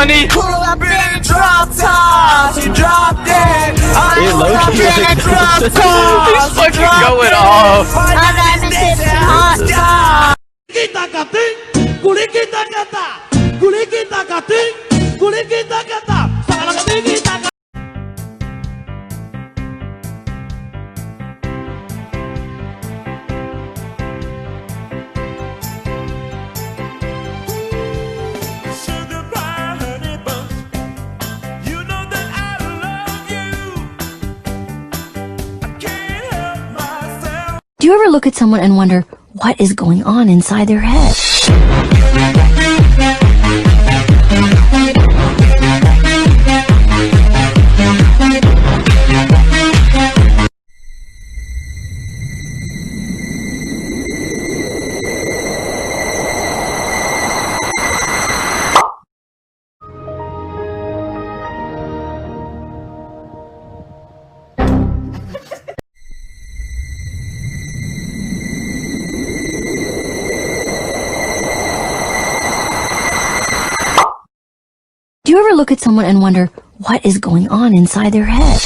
funny. Pull up in a drop top, you drop dead. Hey, Loki, drop he's top, fucking going off. I'm at the hot top. Kita kating, kuli kita kata, kuli kita kating, kuli kita kata, salah kating kita kata. Sugar pie, honey bun, you know that I love you. I can't help myself. Do you ever look at someone and wonder what is going on inside their head? Do you ever look at someone and wonder what is going on inside their head?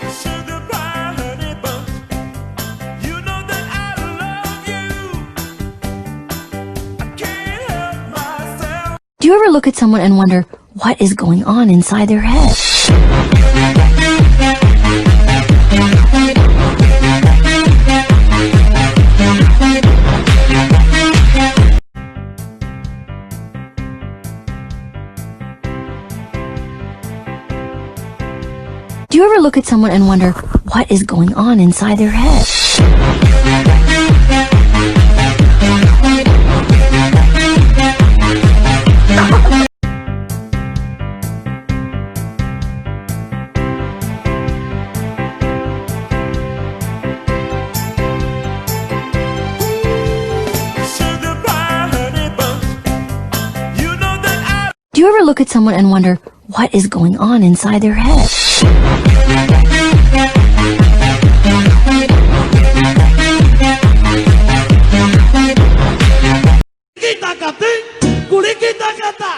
Sugar pie, honey bun, you know that I love you. I can't help myself. Do you ever look at someone and wonder what is going on inside their head? Do you ever look at someone and wonder what is going on inside their head? Sugar pie, honey bun, you know that I. Do you ever look at someone and wonder what is going on inside their head? Kita kating, kuli kita kata,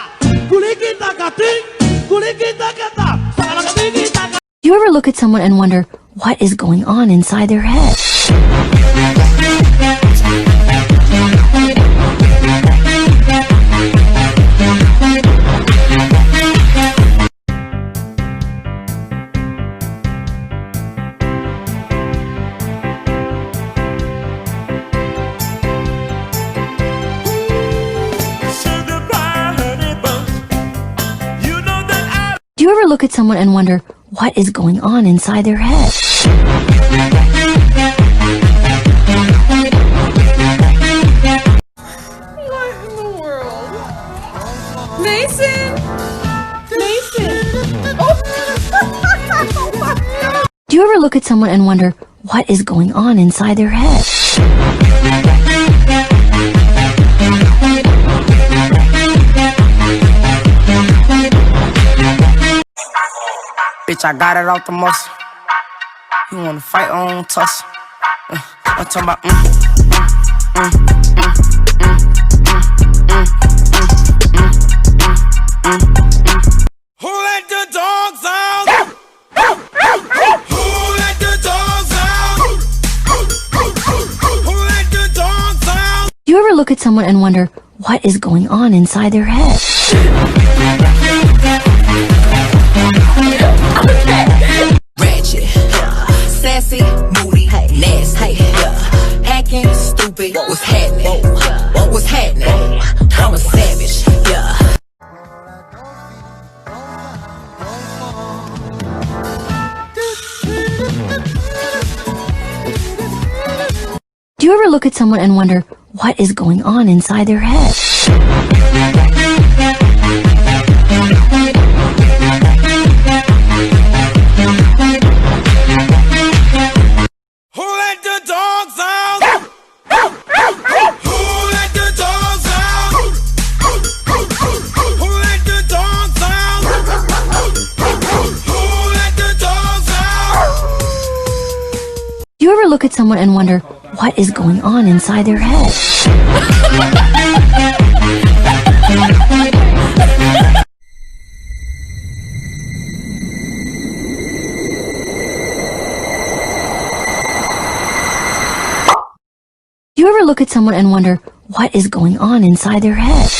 kuli kita kating, kuli kita kata, salah kating kita kata. Do you ever look at someone and wonder what is going on inside their head? Sugar pie, honey bun, you know that I. Do you ever look at someone and wonder what is going on inside their head? What in the world? Mason! Mason! Oh, oh my God! Do you ever look at someone and wonder what is going on inside their head? Bitch, I got it out the muscle. You wanna fight on tussle? I'm talking about Who let the dogs out? Who let the dogs out? Who let the dogs out? Do you ever look at someone and wonder what is going on inside their head? ratchet, sassy, moody, nasty, acting stupid. What's happening? What's happening? I'm a savage, yeah. Do you ever look at someone and wonder what is going on inside their head? Who let the dogs out? Who let the dogs out? look at someone and wonder what is going on inside their head? Do you ever look at someone and wonder what is going on inside their head?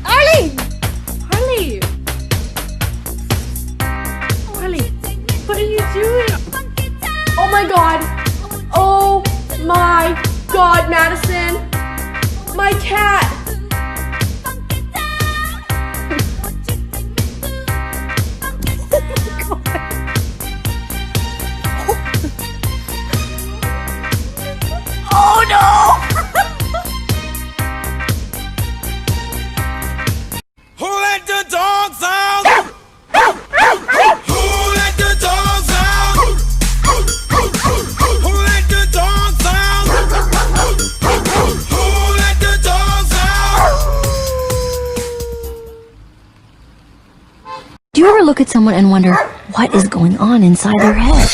Arlie! Arlie! Arlie, what are you doing? Oh my god! Oh my god, Madison! My cat! Oh no! Who let the dogs out? Who let the dogs out? Who let the dogs out? Who let the dogs out? Do you ever look at someone and wonder what is going on inside their head?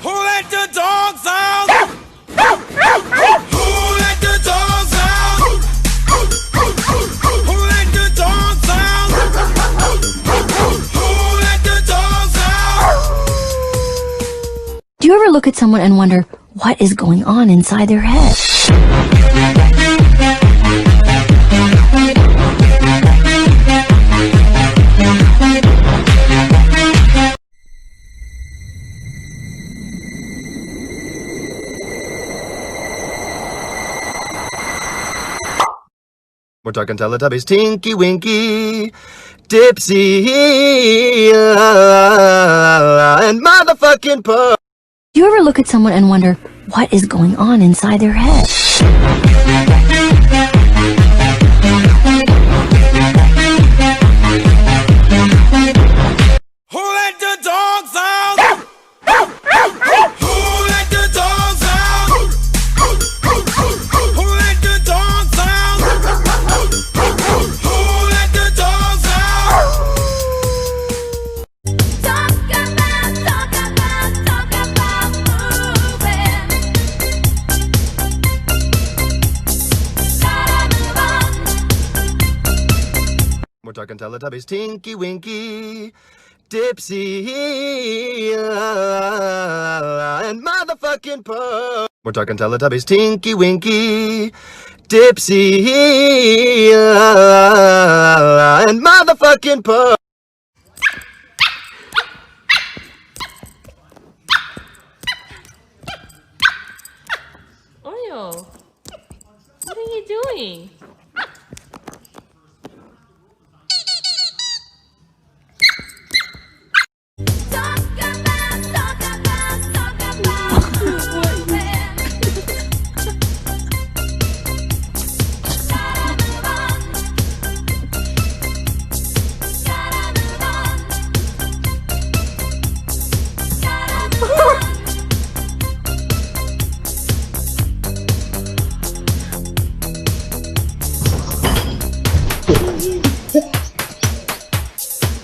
Who let the dogs out? Who let the dogs out? Who let the dogs out? Who let the dogs out? Do you ever look at someone and wonder what is going on inside their head? We're talking Teletubbies, Tinky Winky, Dipsy, and motherfucking Puss. Do you ever look at someone and wonder what is going on inside their head? Who let the dogs out? Who let the dogs out? Who let the dogs out? Who let the dogs out? We're talking Teletubbies, Tinky Winky, Dipsy, and motherfucking Puss. We're talking Teletubbies, Tinky Winky, Dipsy, and motherfucking Puss. Oreo, what are you doing?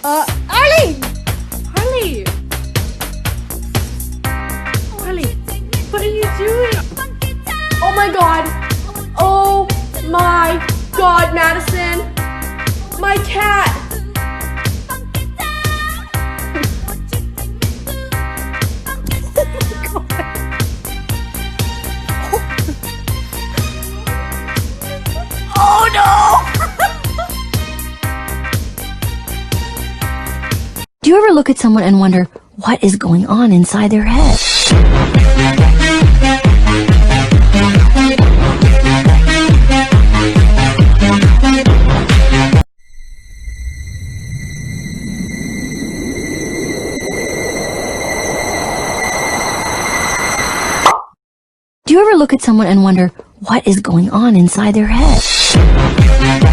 Arlie! Arlie! Arlie, what are you doing? Oh my god! Oh my god, Madison! My cat! Do you ever look at someone and wonder what is going on inside their head? Do you ever look at someone and wonder what is going on inside their head?